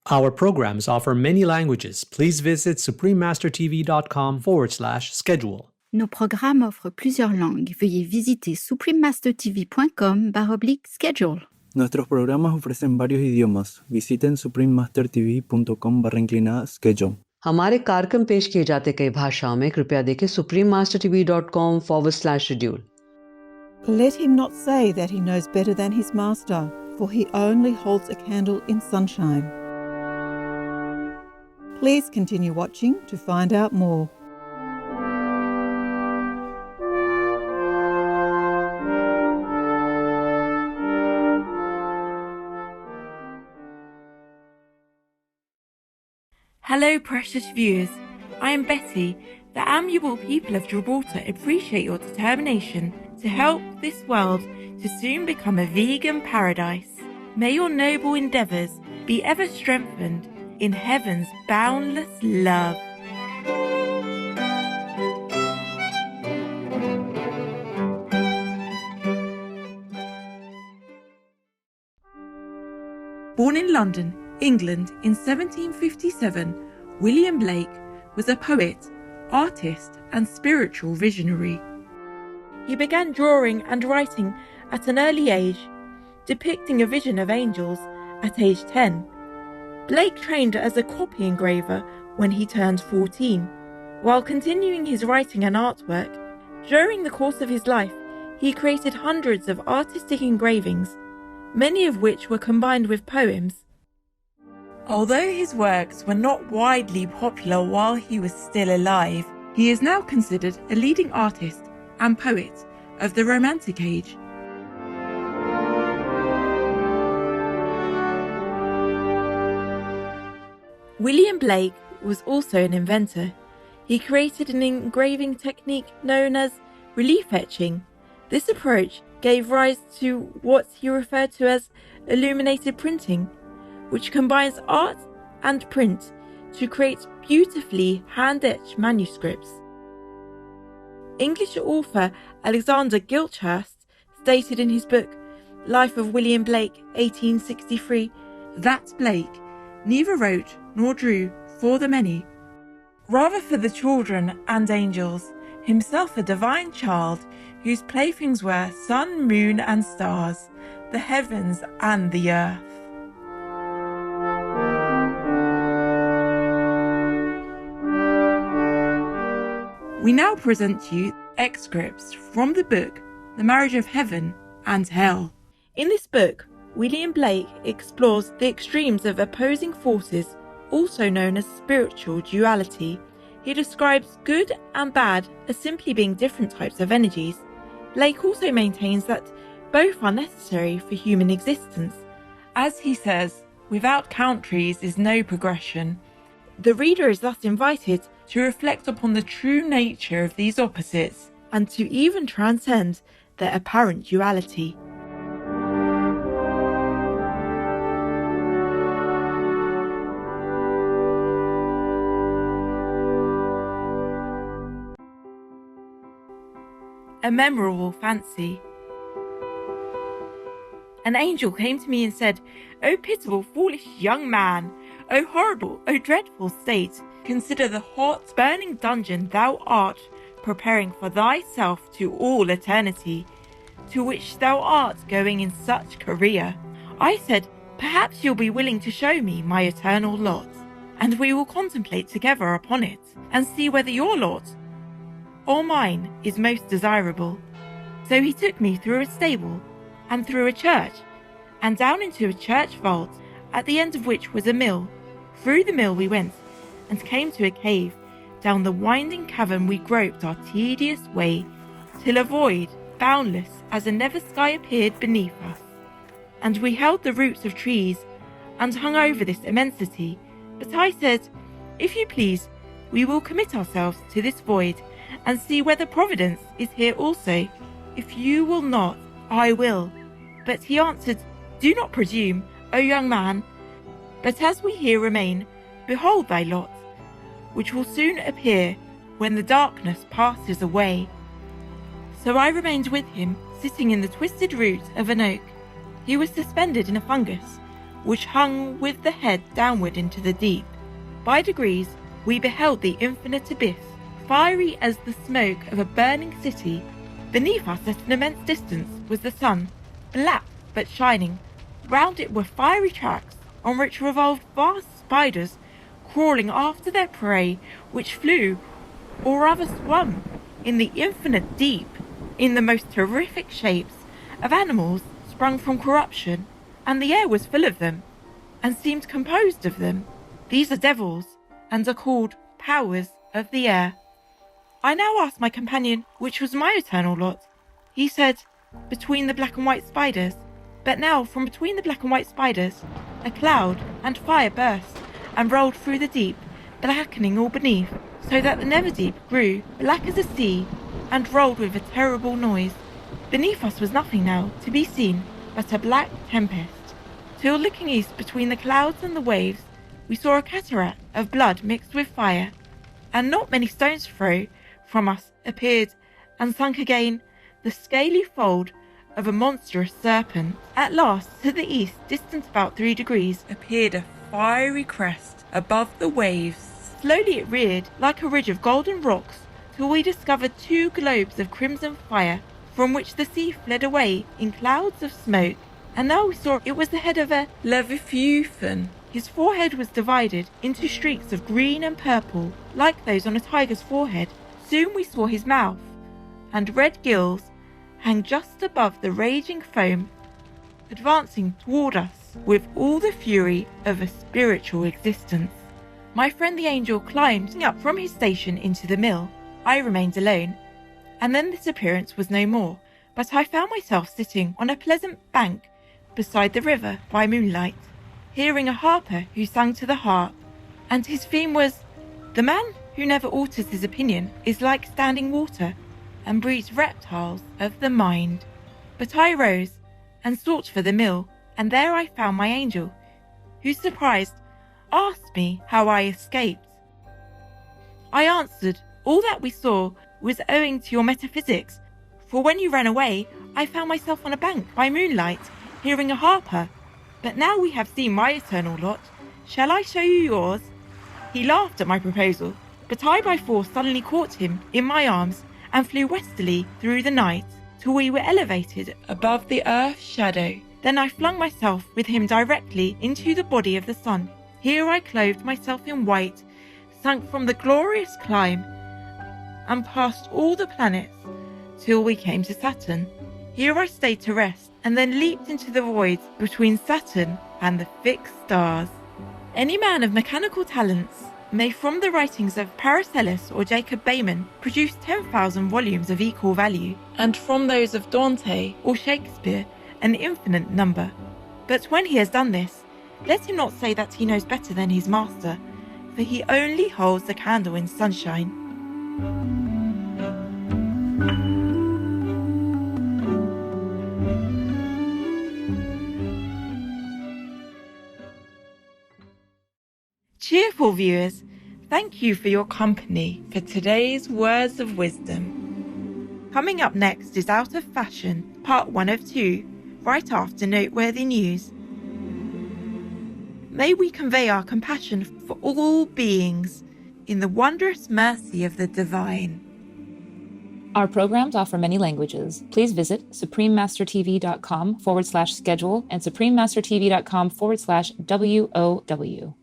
Our programs offer many languages. Please visit suprememastertv.com/schedule. Nos programmes offrent plusieurs langues. Veuillez visiter suprememastertv.com/schedule. Nuestros programas ofrecen varios idiomas. Visiten suprememastertv.com/schedule. हमारे कार्यक्रम पेश किए जाते कई भाषाओं में कृपया देखें suprememastertv.com/schedule. Let him not say that he knows better than his master, for he only holds a candle in sunshine. Please continue watching to find out more. Hello, precious viewers. I am Betty. The amiable people of Gibraltar appreciate your determination to help this world to soon become a vegan paradise. May your noble endeavours be ever strengthened in heaven's boundless love. Born in London, England in 1757, William Blake was a poet, artist and spiritual visionary. He began drawing and writing at an early age, depicting a vision of angels at age 10. Blake trained as a copy engraver when he turned 14. While continuing his writing and artwork, during the course of his life, he created hundreds of artistic engravings, many of which were combined with poems. Although his works were not widely popular while he was still alive, he is now considered a leading artist and poet of the Romantic Age. William Blake was also an inventor. He created an engraving technique known as relief etching. This approach gave rise to what he referred to as illuminated printing, which combines art and print to create beautifully hand-etched manuscripts. English author Alexander Gilchrist stated in his book Life of William Blake, 1863, that Blake neither wrote nor drew for the many, rather for the children and angels, himself a divine child whose playthings were sun, moon and stars, the heavens and the earth. We now present to you excerpts from the book The Marriage of Heaven and Hell. In this book, William Blake explores the extremes of opposing forces, also known as spiritual duality. He describes good and bad as simply being different types of energies. Blake also maintains that both are necessary for human existence. As he says, without countries is no progression. The reader is thus invited to reflect upon the true nature of these opposites and to even transcend their apparent duality. A memorable fancy. An angel came to me and said, "O pitiable, foolish young man, O horrible, O dreadful state, consider the hot, burning dungeon thou art preparing for thyself to all eternity, to which thou art going in such career." I said, "Perhaps you'll be willing to show me my eternal lot, and we will contemplate together upon it, and see whether your lot or mine is most desirable." So he took me through a stable, and through a church, and down into a church vault, at the end of which was a mill. Through the mill we went, and came to a cave. Down the winding cavern we groped our tedious way, till a void, boundless as a nether sky, appeared beneath us. And we held the roots of trees, and hung over this immensity. But I said, "If you please, we will commit ourselves to this void, and see whether Providence is here also. If you will not, I will." But he answered, "Do not presume, O young man, but as we here remain, behold thy lot, which will soon appear when the darkness passes away." So I remained with him, sitting in the twisted root of an oak. He was suspended in a fungus, which hung with the head downward into the deep. By degrees, we beheld the infinite abyss, fiery as the smoke of a burning city. Beneath us at an immense distance was the sun, black but shining. Round it were fiery tracks on which revolved vast spiders, crawling after their prey, which flew, or rather swum, in the infinite deep, in the most terrific shapes of animals sprung from corruption, and the air was full of them, and seemed composed of them. These are devils, and are called powers of the air. I now asked my companion which was my eternal lot. He said, between the black and white spiders. But now, from between the black and white spiders, a cloud and fire burst, and rolled through the deep, blackening all beneath, so that the nether deep grew black as a sea, and rolled with a terrible noise. Beneath us was nothing now to be seen but a black tempest, till looking east between the clouds and the waves, we saw a cataract of blood mixed with fire, and not many stones' throw from us appeared and sunk again the scaly fold of a monstrous serpent. At last, to the east, distant about 3 degrees, appeared a fiery crest above the waves. Slowly it reared like a ridge of golden rocks, till we discovered 2 globes of crimson fire, from which the sea fled away in clouds of smoke. And now we saw it was the head of a Leviathan. His forehead was divided into streaks of green and purple, like those on a tiger's forehead. Soon we saw his mouth, and red gills hang just above the raging foam, advancing toward us with all the fury of a spiritual existence. My friend the angel climbed up from his station into the mill. I remained alone, and then this appearance was no more, but I found myself sitting on a pleasant bank beside the river by moonlight, hearing a harper who sang to the harp, and his theme was, "The man who never alters his opinion is like standing water, and breeds reptiles of the mind." But I rose and sought for the mill, and there I found my angel, who, surprised, asked me how I escaped. I answered, all that we saw was owing to your metaphysics, for when you ran away, I found myself on a bank by moonlight, hearing a harper. But now we have seen my eternal lot, shall I show you yours? He laughed at my proposal, but I by force suddenly caught him in my arms and flew westerly through the night, till we were elevated above the earth's shadow. Then I flung myself with him directly into the body of the sun. Here I clothed myself in white, sank from the glorious climb, and passed all the planets till we came to Saturn. Here I stayed to rest, and then leaped into the void between Saturn and the fixed stars. Any man of mechanical talents may, from the writings of Paracelsus or Jacob Behmen, produce 10,000 volumes of equal value, and from those of Dante or Shakespeare an infinite number. But when he has done this, let him not say that he knows better than his master, for he only holds the candle in sunshine. Cheerful viewers, thank you for your company for today's Words of Wisdom. Coming up next is Out of Fashion, part 1 of 2, right after Noteworthy News. May we convey our compassion for all beings in the wondrous mercy of the divine. Our programs offer many languages. Please visit suprememastertv.com/schedule and suprememastertv.com/WOW.